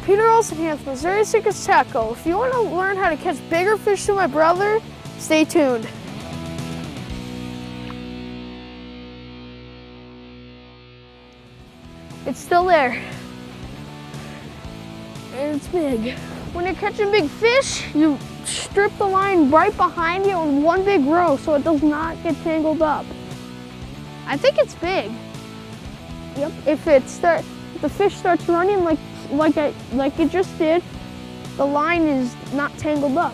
Peter Olson here with Missouri Secrets Tackle. If you want to learn how to catch bigger fish than my brother, stay tuned. It's still there. And it's big. When you're catching big fish, you strip the line right behind you in one big row so it does not get tangled up. I think it's big. Yep. If the fish starts running like it just did, the line is not tangled up.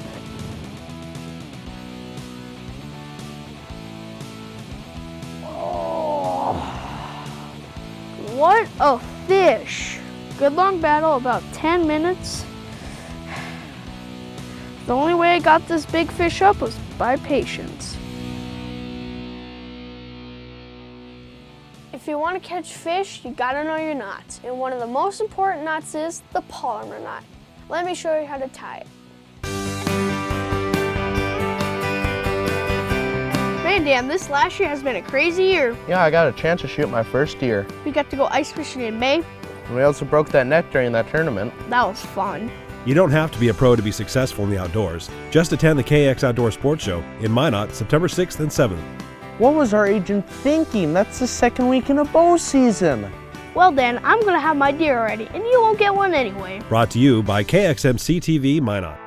Oh, what a fish! Good long battle, about 10 minutes. The only way I got this big fish up was by patience. If you want to catch fish, you gotta know your knots. And one of the most important knots is the polymer knot. Let me show you how to tie it. Man, Dan, this last year has been a crazy year. Yeah, I got a chance to shoot my first deer. We got to go ice fishing in May. And we also broke that net during that tournament. That was fun. You don't have to be a pro to be successful in the outdoors. Just attend the KX Outdoor Sports Show in Minot, September 6th and 7th. What was our agent thinking? That's the second week in a bow season. Well, Dan, I'm gonna have my deer already, and you won't get one anyway. Brought to you by KXMC TV Minot.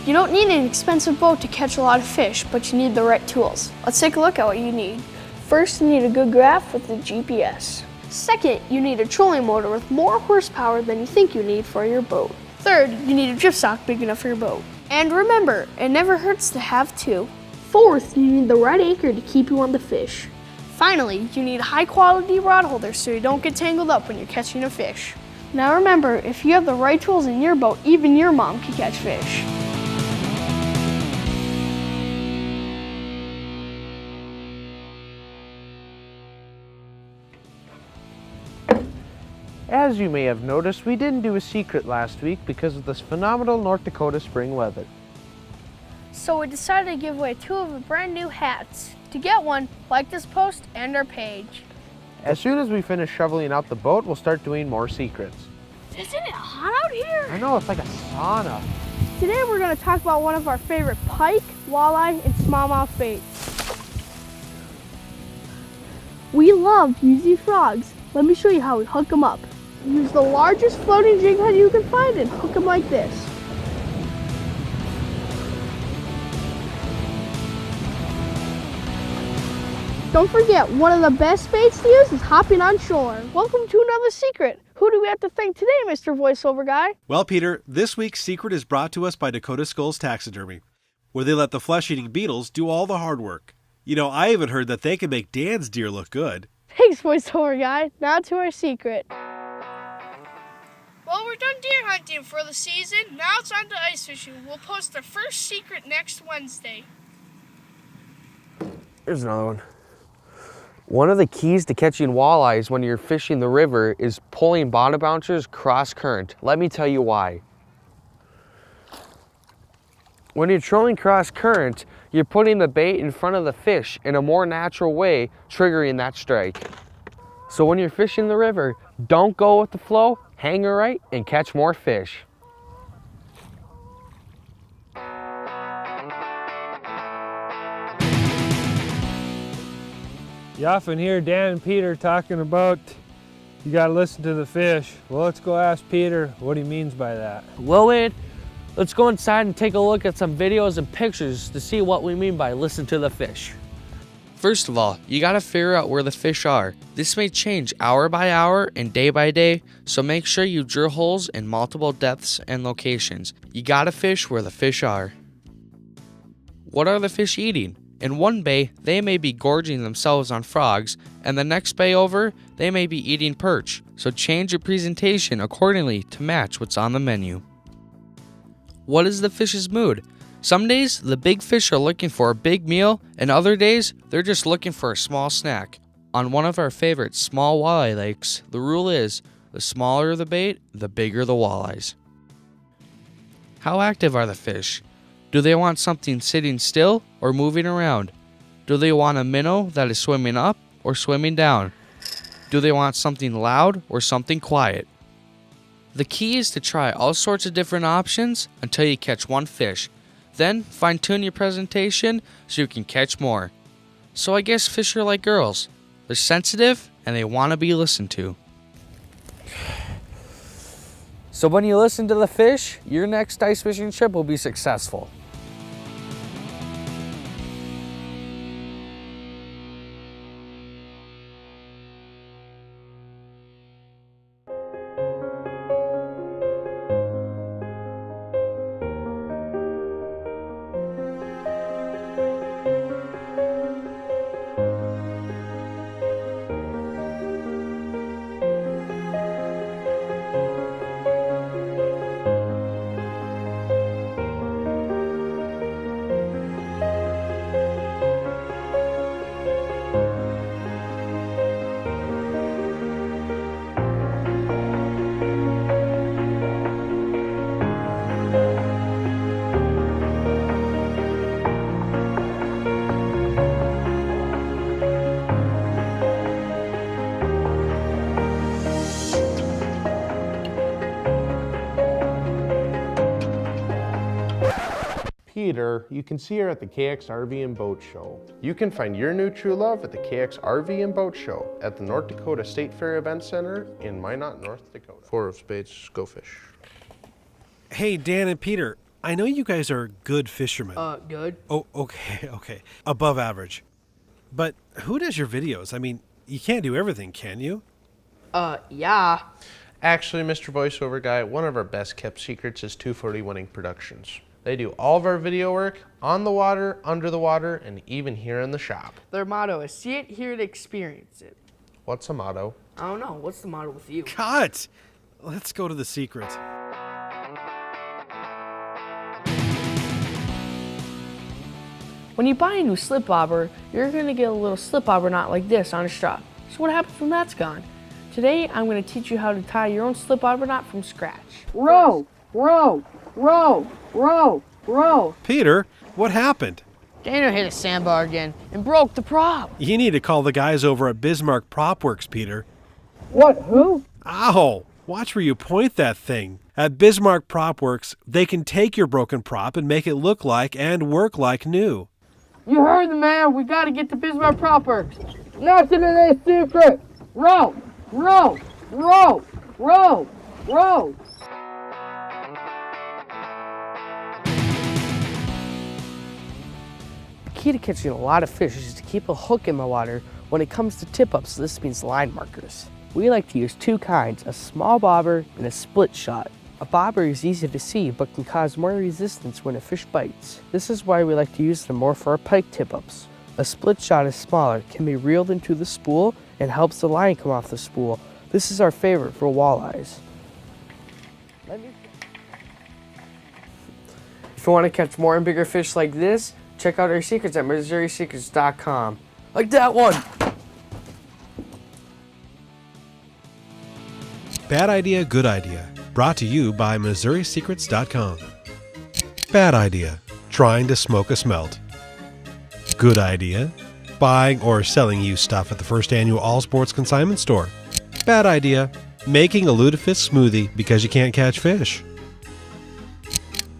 You don't need an expensive boat to catch a lot of fish, but you need the right tools. Let's take a look at what you need. First, you need a good graph with the GPS. Second, you need a trolling motor with more horsepower than you think you need for your boat. Third, you need a drift stock big enough for your boat. And remember, it never hurts to have two. Fourth, you need the right anchor to keep you on the fish. Finally, you need a high quality rod holder so you don't get tangled up when you're catching a fish. Now remember, if you have the right tools in your boat, even your mom can catch fish. As you may have noticed, we didn't do a secret last week because of this phenomenal North Dakota spring weather. So we decided to give away 2 of the brand new hats. To get one, like this post and our page. As soon as we finish shoveling out the boat, we'll start doing more secrets. Isn't it hot out here? I know, it's like a sauna. Today we're going to talk about one of our favorite pike, walleye, and smallmouth baits. We love using frogs. Let me show you how we hook them up. Use the largest floating jig head you can find and hook them like this. Don't forget, one of the best baits to use is hopping on shore. Welcome to another secret. Who do we have to thank today, Mr. Voiceover Guy? Well, Peter, this week's secret is brought to us by Dakota Skulls Taxidermy, where they let the flesh-eating beetles do all the hard work. You know, I even heard that they can make Dan's deer look good. Thanks, Voiceover Guy. Now to our secret. Well, we're done deer hunting for the season. Now it's on to ice fishing. We'll post the first secret next Wednesday. Here's another one. One of the keys to catching walleyes when you're fishing the river is pulling bottom bouncers cross current. Let me tell you why. When you're trolling cross current, you're putting the bait in front of the fish in a more natural way, triggering that strike. So when you're fishing the river, don't go with the flow, hang her right, and catch more fish. You often hear Dan and Peter talking about you gotta listen to the fish. Well, let's go ask Peter what he means by that. Well, Wade, let's go inside and take a look at some videos and pictures to see what we mean by listen to the fish. First of all, you gotta figure out where the fish are. This may change hour by hour and day by day, so make sure you drill holes in multiple depths and locations. You gotta fish where the fish are. What are the fish eating? In one bay, they may be gorging themselves on frogs, and the next bay over, they may be eating perch, so change your presentation accordingly to match what's on the menu. What is the fish's mood? Some days, the big fish are looking for a big meal, and other days, they're just looking for a small snack. On one of our favorite small walleye lakes, the rule is, the smaller the bait, the bigger the walleyes. How active are the fish? Do they want something sitting still or moving around? Do they want a minnow that is swimming up or swimming down? Do they want something loud or something quiet? The key is to try all sorts of different options until you catch one fish. Then fine-tune your presentation so you can catch more. So I guess fish are like girls. They're sensitive and they want to be listened to. So when you listen to the fish, your next ice fishing trip will be successful. Peter, you can see her at the KX RV and Boat Show. You can find your new true love at the KX RV and Boat Show at the North Dakota State Fair Event Center in Minot, North Dakota. 4 of spades, go fish. Hey, Dan and Peter, I know you guys are good fishermen. Good. Oh, okay. Above average. But who does your videos? I mean, you can't do everything, can you? Yeah. Actually, Mr. Voiceover Guy, one of our best kept secrets is 240 Winning Productions. They do all of our video work on the water, under the water, and even here in the shop. Their motto is see it, hear it, experience it. What's a motto? I don't know. What's the motto with you? Cut! Let's go to the secret. When you buy a new slip bobber, you're going to get a little slip bobber knot like this on a strap. So what happens when that's gone? Today, I'm going to teach you how to tie your own slip bobber knot from scratch. Row, row, row, row, row. Peter, what happened? Daniel hit a sandbar again and broke the prop. You need to call the guys over at Bismarck Prop Works, Peter. What, who? Ow! Watch where you point that thing. At Bismarck Prop Works, they can take your broken prop and make it look like and work like new. You heard the man. We got to get to Bismarck Prop Works. Not to today's secret. Row, row, row, row, row. The key to catching a lot of fish is to keep a hook in the water when it comes to tip-ups. This means line markers. We like to use two kinds, a small bobber and a split shot. A bobber is easy to see but can cause more resistance when a fish bites. This is why we like to use them more for our pike tip-ups. A split shot is smaller, can be reeled into the spool, and helps the line come off the spool. This is our favorite for walleyes. If you want to catch more and bigger fish like this, check out our secrets at MissouriSecrets.com. Like that one! Bad idea, good idea. Brought to you by MissouriSecrets.com. Bad idea. Trying to smoke a smelt. Good idea. Buying or selling used stuff at the first annual All Sports Consignment Store. Bad idea. Making a lutefisk smoothie because you can't catch fish.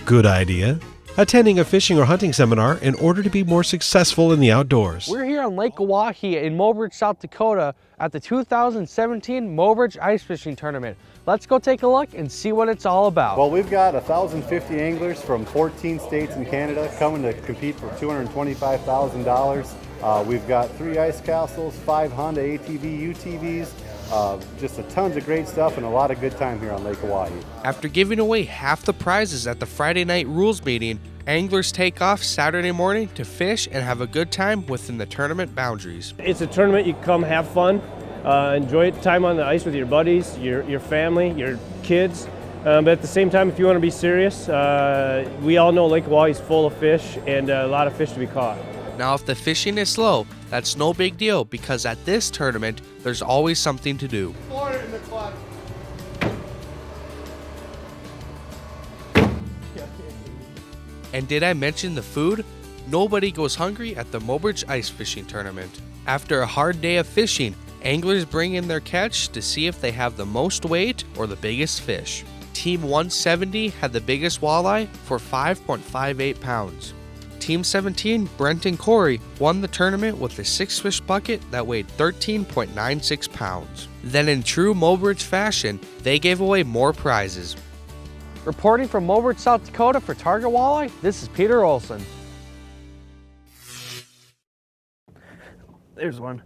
Good idea. Attending a fishing or hunting seminar in order to be more successful in the outdoors. We're here on Lake Oahe in Mobridge, South Dakota at the 2017 Mobridge Ice Fishing Tournament. Let's go take a look and see what it's all about. Well, we've got 1,050 anglers from 14 states in Canada coming to compete for $225,000. We've got 3 ice castles, 5 Honda ATV UTVs, just a tons of great stuff and a lot of good time here on Lake Oahe. After giving away half the prizes at the Friday night rules meeting, anglers take off Saturday morning to fish and have a good time within the tournament boundaries. It's a tournament you come have fun, enjoy time on the ice with your buddies, your family, your kids. But at the same time, if you want to be serious, we all know Lake Oahe is full of fish and a lot of fish to be caught. Now, if the fishing is slow, that's no big deal because at this tournament, there's always something to do. And did I mention the food? Nobody goes hungry at the Mobridge Ice Fishing Tournament. After a hard day of fishing, Anglers bring in their catch to see if they have the most weight or the biggest fish. Team 170 had the biggest walleye for 5.58 pounds. Team 17, Brent and Corey, won the tournament with a 6-fish bucket that weighed 13.96 pounds. Then in true Mobridge fashion, they gave away more prizes. Reporting from Mobridge, South Dakota for Target Walleye, this is Peter Olson. There's one.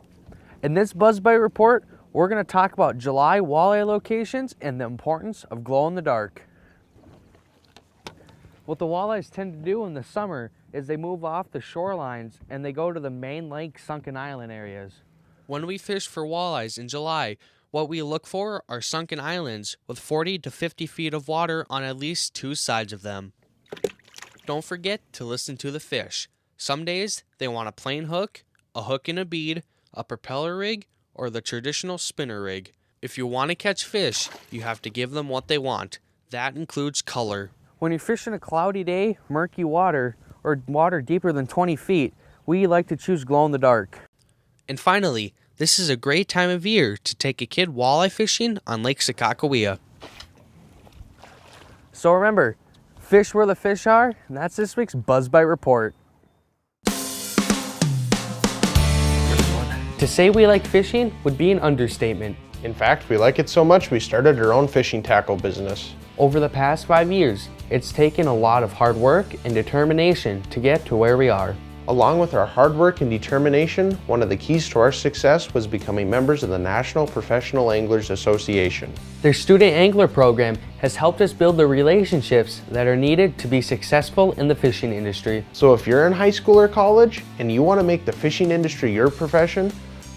In this BuzzBite report, we're going to talk about July walleye locations and the importance of glow in the dark. What the walleyes tend to do in the summer is they move off the shorelines and they go to the main lake sunken island areas. When we fish for walleyes in July, what we look for are sunken islands with 40 to 50 feet of water on at least 2 sides of them. Don't forget to listen to the fish. Some days they want a plain hook, a hook and a bead, a propeller rig, or the traditional spinner rig. If you want to catch fish, you have to give them what they want. That includes color. When you're fishing a cloudy day, murky water, or water deeper than 20 feet, we like to choose glow in the dark. And finally, this is a great time of year to take a kid walleye fishing on Lake Sakakawea. So remember, fish where the fish are, and that's this week's BuzzBite report. To say we like fishing would be an understatement. In fact, we like it so much we started our own fishing tackle business. Over the past 5 years, it's taken a lot of hard work and determination to get to where we are. Along with our hard work and determination, one of the keys to our success was becoming members of the National Professional Anglers Association. Their student angler program has helped us build the relationships that are needed to be successful in the fishing industry. So if you're in high school or college and you want to make the fishing industry your profession,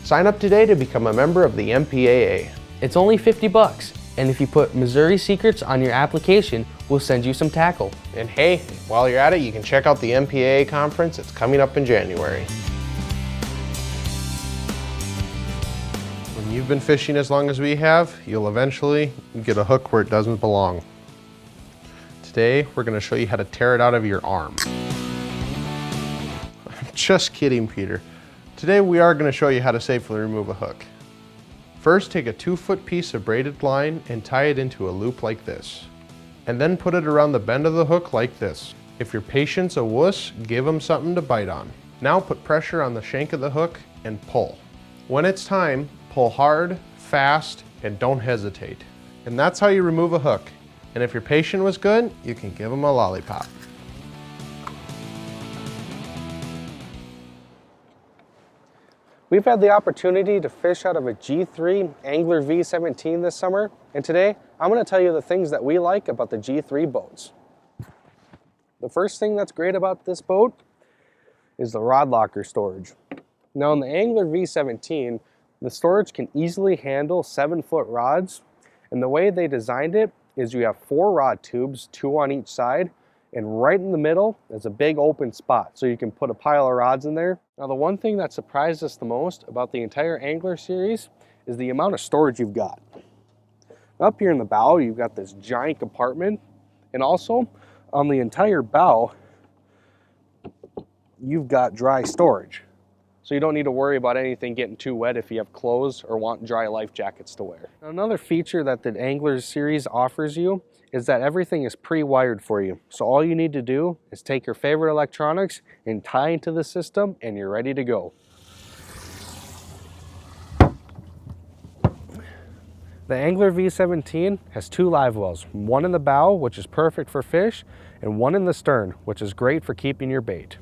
sign up today to become a member of the MPAA. It's only $50, and if you put Missouri Secrets on your application, we'll send you some tackle. And hey, while you're at it, you can check out the MPAA conference. It's coming up in January. When you've been fishing as long as we have, you'll eventually get a hook where it doesn't belong. Today, we're going to show you how to tear it out of your arm. I'm just kidding, Peter. Today, we are going to show you how to safely remove a hook. First, take a 2-foot piece of braided line and tie it into a loop like this. And then put it around the bend of the hook like this. If your patient's a wuss, give them something to bite on. Now put pressure on the shank of the hook and pull. When it's time, pull hard, fast, and don't hesitate. And that's how you remove a hook. And if your patient was good, you can give them a lollipop. We've had the opportunity to fish out of a G3 Angler V17 this summer, and today I'm going to tell you the things that we like about the G3 boats. The first thing that's great about this boat is the rod locker storage. Now in the Angler V17, the storage can easily handle 7-foot rods, and the way they designed it is you have 4 rod tubes, 2 on each side, and right in the middle is a big open spot, so you can put a pile of rods in there. Now the one thing that surprised us the most about the entire Angler series is the amount of storage you've got. Up here in the bow, you've got this giant compartment, and also on the entire bow, you've got dry storage. So you don't need to worry about anything getting too wet if you have clothes or want dry life jackets to wear. Another feature that the Angler series offers you is that everything is pre-wired for you. So all you need to do is take your favorite electronics and tie into the system and you're ready to go. The Angler V17 has 2 live wells, one in the bow, which is perfect for fish, and one in the stern, which is great for keeping your bait.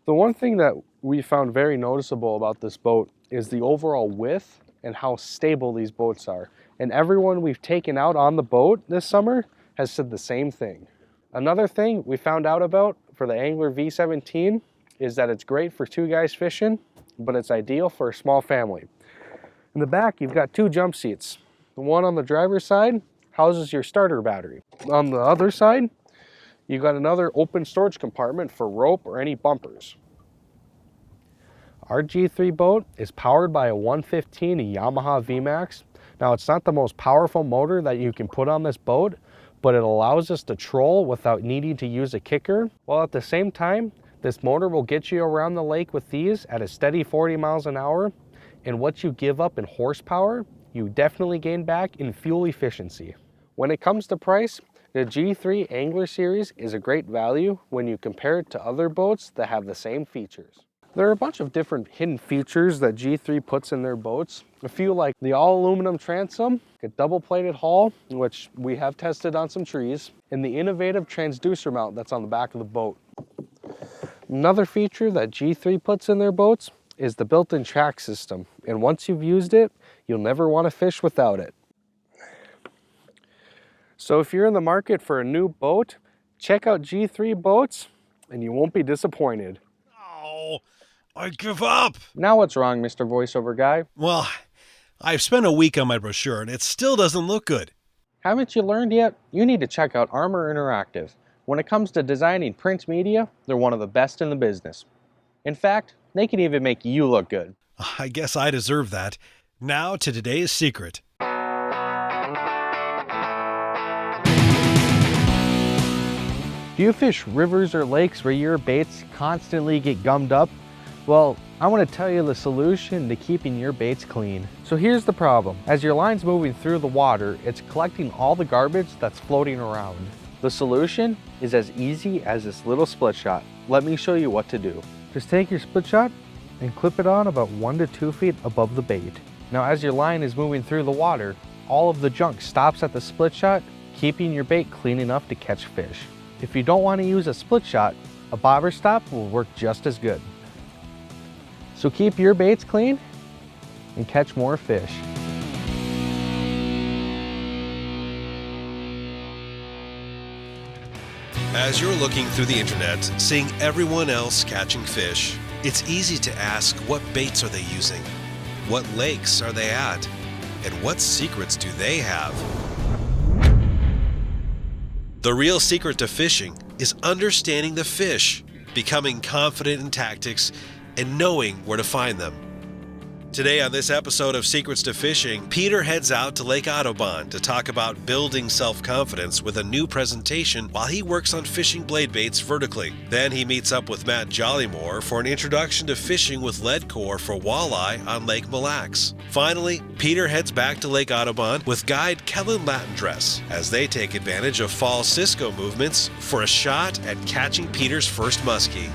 The one thing that we found very noticeable about this boat is the overall width and how stable these boats are. And everyone we've taken out on the boat this summer has said the same thing. Another thing we found out about for the Angler V17 is that it's great for 2 guys fishing, but it's ideal for a small family. In the back, you've got 2 jump seats. The one on the driver's side houses your starter battery. On the other side, you've got another open storage compartment for rope or any bumpers. Our G3 boat is powered by a 115 Yamaha VMAX. Now it's not the most powerful motor that you can put on this boat, but it allows us to troll without needing to use a kicker, while at the same time, this motor will get you around the lake with these at a steady 40 miles an hour, And what you give up in horsepower, you definitely gain back in fuel efficiency. When it comes to price, the G3 Angler Series is a great value when you compare it to other boats that have the same features. There are a bunch of different hidden features that G3 puts in their boats. A few like the all aluminum transom, a double plated hull, which we have tested on some trees, and the innovative transducer mount that's on the back of the boat. Another feature that G3 puts in their boats is the built-in track system, and once you've used it, you'll never want to fish without it. So if you're in the market for a new boat, check out G3 Boats and you won't be disappointed. Oh, I give up. Now what's wrong, Mr. Voiceover Guy? Well, I've spent a week on my brochure and it still doesn't look good. Haven't you learned yet? You need to check out Armor Interactive. When it comes to designing print media, they're one of the best in the business. In fact, they can even make you look good. I guess I deserve that. Now to today's secret. Do you fish rivers or lakes where your baits constantly get gummed up? Well, I want to tell you the solution to keeping your baits clean. So here's the problem. As your line's moving through the water, it's collecting all the garbage that's floating around. The solution is as easy as this little split shot. Let me show you what to do. Just take your split shot and clip it on about 1 to 2 feet above the bait. Now as your line is moving through the water, all of the junk stops at the split shot, keeping your bait clean enough to catch fish. If you don't want to use a split shot, a bobber stop will work just as good. So keep your baits clean and catch more fish. As you're looking through the internet, seeing everyone else catching fish, it's easy to ask, what baits are they using? What lakes are they at? And what secrets do they have? The real secret to fishing is understanding the fish, becoming confident in tactics, and knowing where to find them. Today on this episode of Secrets to Fishing, Peter heads out to Lake Audubon to talk about building self-confidence with a new presentation while he works on fishing blade baits vertically. Then he meets up with Matt Jollymore for an introduction to fishing with lead core for walleye on Lake Mille Lacs. Finally, Peter heads back to Lake Audubon with guide Kellen Latendress as they take advantage of fall Cisco movements for a shot at catching Peter's first muskie.